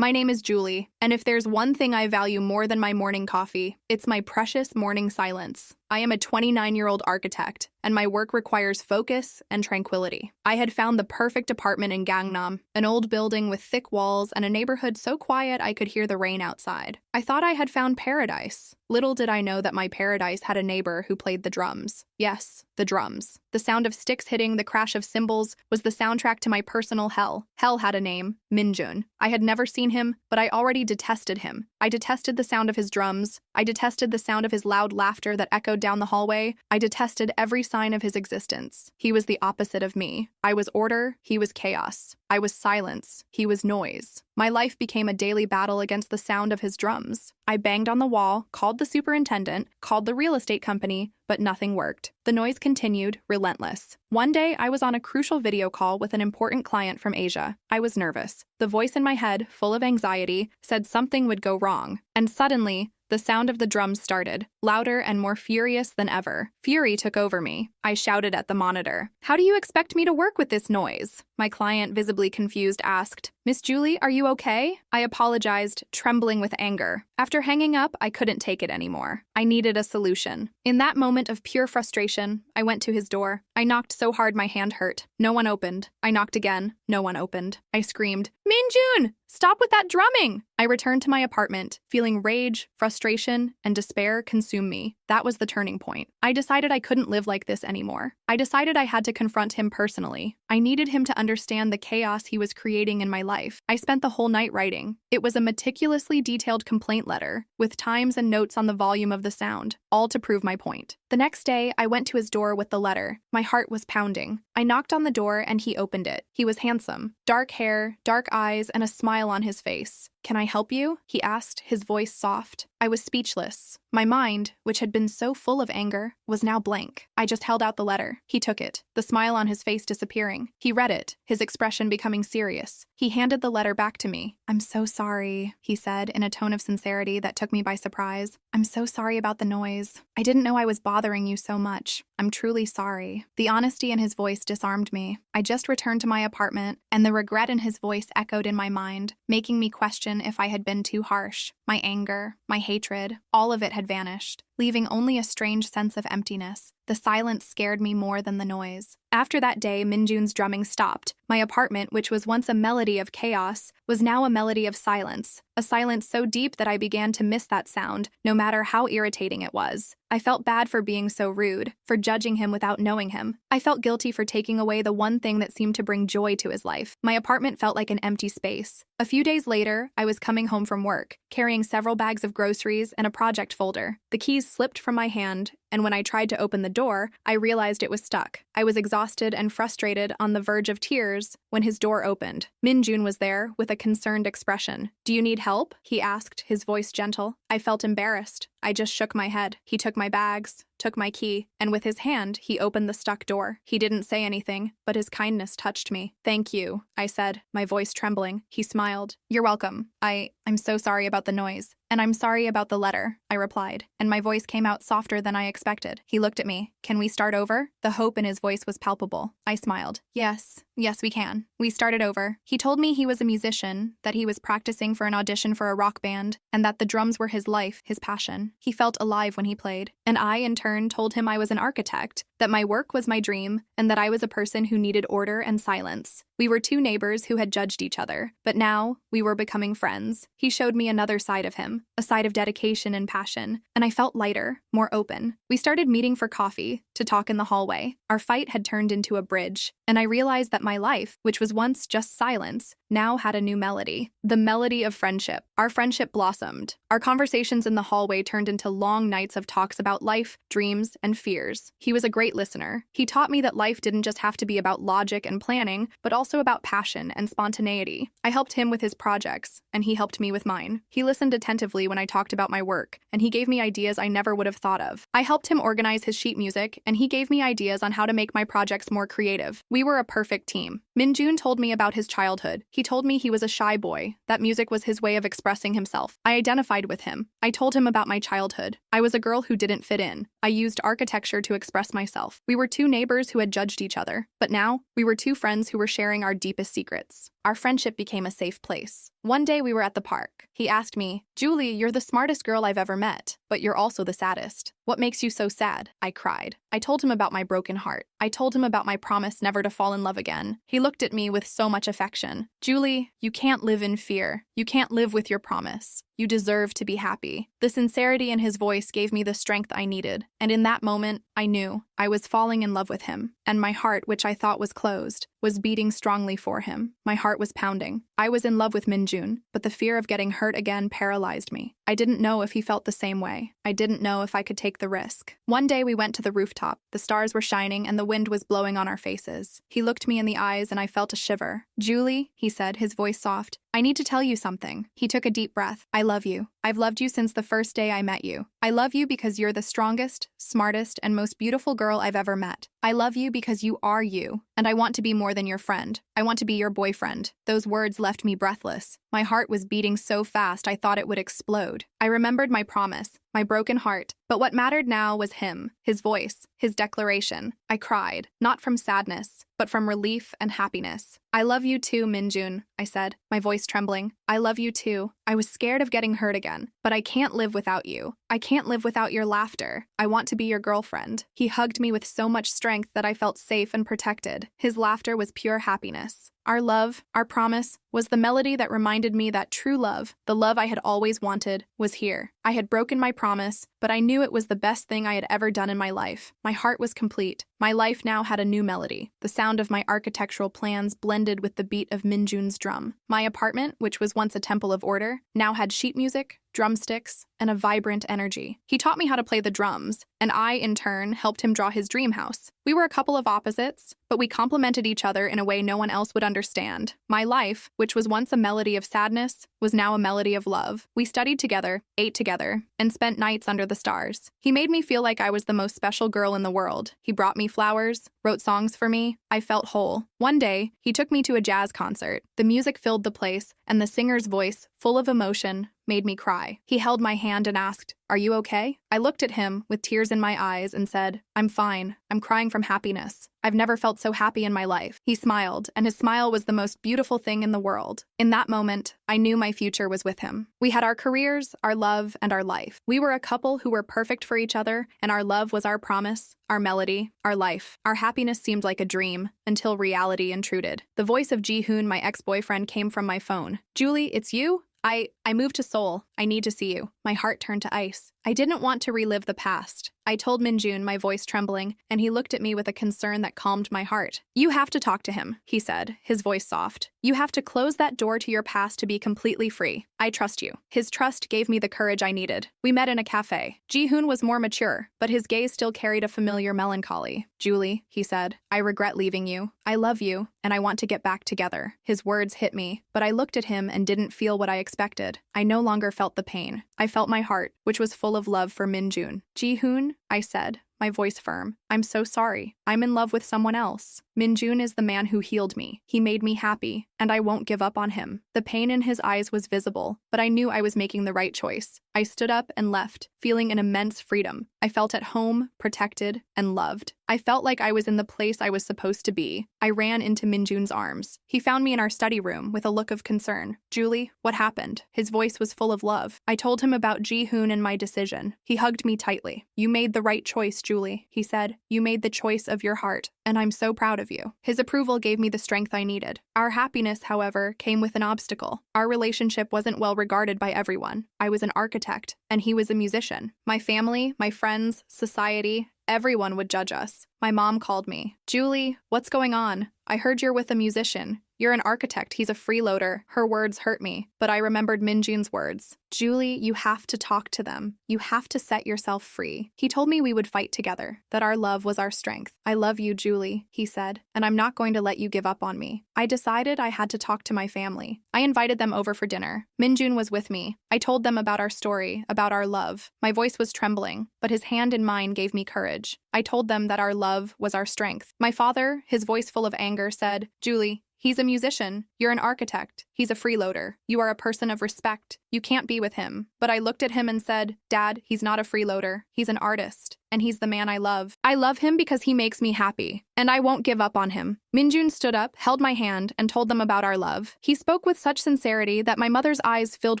My name is Julie, and if there's one thing I value more than my morning coffee, it's my precious morning silence. I am a 29-year-old architect, and my work requires focus and tranquility. I had found the perfect apartment in Gangnam, an old building with thick walls and a neighborhood so quiet I could hear the rain outside. I thought I had found paradise. Little did I know that my paradise had a neighbor who played the drums. Yes, the drums. The sound of sticks hitting, the crash of cymbals, was the soundtrack to my personal hell. Hell had a name, Minjun. I had never seen him, but I already detested him. I detested the sound of his drums. I detested the sound of his loud laughter that echoed down the hallway. I detested every sign of his existence. He was the opposite of me. I was order, he was chaos. I was silence, he was noise. My life became a daily battle against the sound of his drums. I banged on the wall, called the superintendent, called the real estate company, but nothing worked. The noise continued, relentless. One day, I was on a crucial video call with an important client from Asia. I was nervous. The voice in my head, full of anxiety, said something would go wrong. And suddenly, the sound of the drums started, louder and more furious than ever. Fury took over me. I shouted at the monitor, "How do you expect me to work with this noise?" My client, visibly confused, asked, "Miss Julie, are you okay?" I apologized, trembling with anger. After hanging up, I couldn't take it anymore. I needed a solution. In that moment of pure frustration, I went to his door. I knocked so hard my hand hurt. No one opened. I knocked again. No one opened. I screamed, "Minjun! Stop with that drumming!" I returned to my apartment, feeling rage, frustration, and despair consume me. That was the turning point. I decided I couldn't live like this anymore. I decided I had to confront him personally. I needed him to understand the chaos he was creating in my life. I spent the whole night writing. It was a meticulously detailed complaint letter, with times and notes on the volume of the sound, all to prove my point. The next day, I went to his door with the letter. My heart was pounding. I knocked on the door and he opened it. He was handsome. Dark hair, dark eyes, and a smile on his face. "Can I help you?" he asked, his voice soft. I was speechless. My mind, which had been so full of anger, was now blank. I just held out the letter. He took it, the smile on his face disappearing. He read it, his expression becoming serious. He handed the letter back to me. "I'm so sorry," he said in a tone of sincerity that took me by surprise. "I'm so sorry about the noise. I didn't know I was bothering you so much. I'm truly sorry." The honesty in his voice disarmed me. I just returned to my apartment, and the regret in his voice echoed in my mind, making me question if I had been too harsh. My anger, my hatred, all of it had vanished, leaving only a strange sense of emptiness. The silence scared me more than the noise. After that day, Minjun's drumming stopped. My apartment, which was once a melody of chaos, was now a melody of silence. A silence so deep that I began to miss that sound, no matter how irritating it was. I felt bad for being so rude, for judging him without knowing him. I felt guilty for taking away the one thing that seemed to bring joy to his life. My apartment felt like an empty space. A few days later, I was coming home from work, carrying several bags of groceries and a project folder. The keys slipped from my hand, and when I tried to open the door, I realized it was stuck. I was exhausted and frustrated, on the verge of tears, when his door opened. Minjun was there, with a concerned expression. "Do you need help?" he asked, his voice gentle. I felt embarrassed. I just shook my head. He took my bags, took my key, and with his hand, he opened the stuck door. He didn't say anything, but his kindness touched me. "Thank you," I said, my voice trembling. He smiled. "You're welcome. I'm so sorry about the noise. And I'm sorry about the letter," I replied, and my voice came out softer than I expected. He looked at me. "Can we start over?" The hope in his voice was palpable. I smiled. Yes, we can." We started over. He told me he was a musician, that he was practicing for an audition for a rock band, and that the drums were his life, his passion. He felt alive when he played. And I, in turn, told him I was an architect, that my work was my dream, and that I was a person who needed order and silence. We were two neighbors who had judged each other, but now we were becoming friends. He showed me another side of him, a side of dedication and passion, and I felt lighter, more open. We started meeting for coffee, to talk in the hallway. Our fight had turned into a bridge, and I realized that my life, which was once just silence, now had a new melody. The melody of friendship. Our friendship blossomed. Our conversations in the hallway turned into long nights of talks about life, dreams, and fears. He was a great listener. He taught me that life didn't just have to be about logic and planning, but also about passion and spontaneity. I helped him with his projects, and he helped me with mine. He listened attentively when I talked about my work, and he gave me ideas I never would have thought of. I helped him organize his sheet music, and he gave me ideas on how to make my projects more creative. We were a perfect team. Minjun told me about his childhood. He told me he was a shy boy, that music was his way of expressing himself. I identified with him. I told him about my childhood. I was a girl who didn't fit in. I used architecture to express myself. We were two neighbors who had judged each other, but now we were two friends who were sharing our deepest secrets. Our friendship became a safe place, One day we were at the park. He asked me, "Julie, you're the smartest girl I've ever met, but you're also the saddest. What makes you so sad?" I cried. I told him about my broken heart. I told him about my promise never to fall in love again. He looked at me with so much affection. "Julie, you can't live in fear. You can't live with your promise. You deserve to be happy." The sincerity in his voice gave me the strength I needed, and in that moment, I knew I was falling in love with him, and my heart, which I thought was closed, was beating strongly for him. My heart was pounding. I was in love with Minjun, but the fear of getting hurt again paralyzed me. I didn't know if he felt the same way. I didn't know if I could take the risk. One day we went to the rooftop. The stars were shining and the wind was blowing on our faces. He looked me in the eyes and I felt a shiver. "Julie," he said, his voice soft, "I need to tell you something." He took a deep breath. "I love you. I've loved you since the first day I met you. I love you because you're the strongest, smartest, and most beautiful girl I've ever met. I love you because you are you, and I want to be more than your friend. I want to be your boyfriend." Those words left me breathless. My heart was beating so fast I thought it would explode. I remembered my promise, my broken heart, but what mattered now was him, his voice, his declaration. I cried, not from sadness, but from relief and happiness. "I love you too, Minjun," I said, my voice trembling. "I love you too. I was scared of getting hurt again, but I can't live without you. I can't live without your laughter. I want to be your girlfriend." He hugged me with so much strength that I felt safe and protected. His laughter was pure happiness. Our love, our promise, was the melody that reminded me that true love, the love I had always wanted, was here. I had broken my promise, but I knew it was the best thing I had ever done in my life. My heart was complete. My life now had a new melody. The sound of my architectural plans blended with the beat of Minjun's drum. My apartment, which was once a temple of order, now had sheet music, drumsticks, and a vibrant energy. He taught me how to play the drums, and I, in turn, helped him draw his dream house. We were a couple of opposites, but we complemented each other in a way no one else would understand. My life, which was once a melody of sadness, was now a melody of love. We studied together, ate together, and spent nights under the stars. He made me feel like I was the most special girl in the world. He brought me flowers, wrote songs for me. I felt whole. One day, he took me to a jazz concert. The music filled the place, and the singer's voice, full of emotion, made me cry. He held my hand and asked, "Are you okay?" I looked at him with tears in my eyes and said, "I'm fine. I'm crying from happiness. I've never felt so happy in my life." He smiled, and his smile was the most beautiful thing in the world. In that moment, I knew my future was with him. We had our careers, our love, and our life. We were a couple who were perfect for each other, and our love was our promise, our melody, our life. Our happiness seemed like a dream, until reality intruded. The voice of Ji-hoon, my ex-boyfriend, came from my phone. "Julie, it's you? I moved to Seoul. I need to see you." My heart turned to ice. I didn't want to relive the past. I told Minjun, my voice trembling, and he looked at me with a concern that calmed my heart. "You have to talk to him," he said, his voice soft. "You have to close that door to your past to be completely free. I trust you." His trust gave me the courage I needed. We met in a cafe. Ji-hoon was more mature, but his gaze still carried a familiar melancholy. "Julie," he said, "I regret leaving you. I love you, and I want to get back together." His words hit me, but I looked at him and didn't feel what I expected. I no longer felt the pain. I felt my heart, which was full of love for Minjun. "Ji-hoon," I said, my voice firm, "I'm so sorry. I'm in love with someone else. Minjun is the man who healed me. He made me happy, and I won't give up on him." The pain in his eyes was visible, but I knew I was making the right choice. I stood up and left, feeling an immense freedom. I felt at home, protected, and loved. I felt like I was in the place I was supposed to be. I ran into Minjun's arms. He found me in our study room with a look of concern. "Julie, what happened?" His voice was full of love. I told him about Ji-hoon and my decision. He hugged me tightly. "You made the right choice, Julie," he said. "You made the choice of your heart, and I'm so proud of you." His approval gave me the strength I needed. Our happiness, however, came with an obstacle. Our relationship wasn't well regarded by everyone. I was an architect, and he was a musician. My family, my friends, society, everyone would judge us. My mom called me. "Julie, what's going on? I heard you're with a musician. You're an architect, he's a freeloader." Her words hurt me, but I remembered Minjun's words. "Julie, you have to talk to them. You have to set yourself free." He told me we would fight together, that our love was our strength. "I love you, Julie," he said, "and I'm not going to let you give up on me." I decided I had to talk to my family. I invited them over for dinner. Minjun was with me. I told them about our story, about our love. My voice was trembling, but his hand in mine gave me courage. I told them that our love was our strength. My father, his voice full of anger, said, "Julie, He's a musician. You're an architect. He's a freeloader. You are a person of respect. You can't be with him. But I looked at him and said, Dad, he's not a freeloader. He's an artist. And he's the man I love. I love him because he makes me happy. And I won't give up on him. Minjun stood up, held my hand, and told them about our love. He spoke with such sincerity that my mother's eyes filled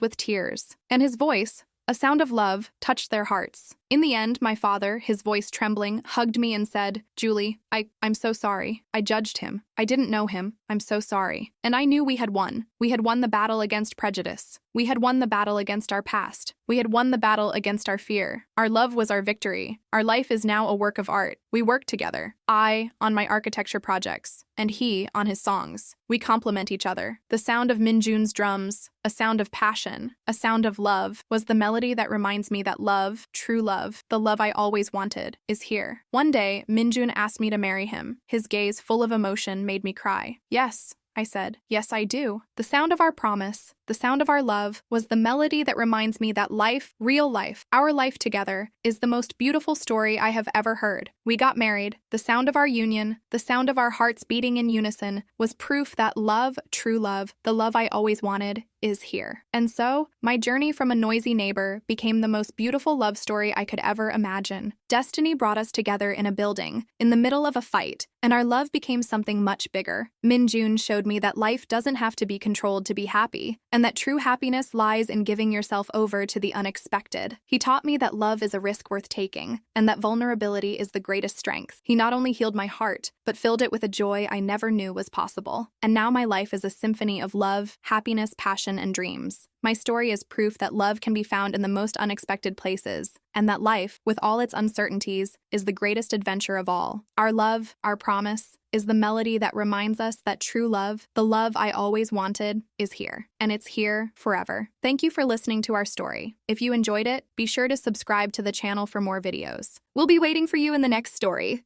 with tears. And his voice, a sound of love, touched their hearts. In the end, my father, his voice trembling, hugged me and said, Julie, I'm so sorry. I judged him. I didn't know him. I'm so sorry. And I knew we had won. We had won the battle against prejudice. We had won the battle against our past. We had won the battle against our fear. Our love was our victory. Our life is now a work of art. We work together. I on my architecture projects, and he on his songs. We complement each other. The sound of Minjun's drums, a sound of passion, a sound of love, was the melody that reminds me that love, true love, the love I always wanted, is here. One day, Minjun asked me to marry him. His gaze full of emotion made me cry. Yes, I said. Yes, I do. The sound of our promise, the sound of our love, was the melody that reminds me that life, real life, our life together, is the most beautiful story I have ever heard. We got married. The sound of our union, the sound of our hearts beating in unison, was proof that love, true love, the love I always wanted, is here. And so, my journey from a noisy neighbor became the most beautiful love story I could ever imagine. Destiny brought us together in a building, in the middle of a fight, and our love became something much bigger. Minjun showed me that life doesn't have to be controlled to be happy, and that true happiness lies in giving yourself over to the unexpected. He taught me that love is a risk worth taking, and that vulnerability is the greatest strength. He not only healed my heart, but filled it with a joy I never knew was possible. And now my life is a symphony of love, happiness, passion, and dreams. My story is proof that love can be found in the most unexpected places, and that life, with all its uncertainties, is the greatest adventure of all. Our love, our promise, is the melody that reminds us that true love, the love I always wanted, is here. And it's here forever. Thank you for listening to our story. If you enjoyed it, be sure to subscribe to the channel for more videos. We'll be waiting for you in the next story.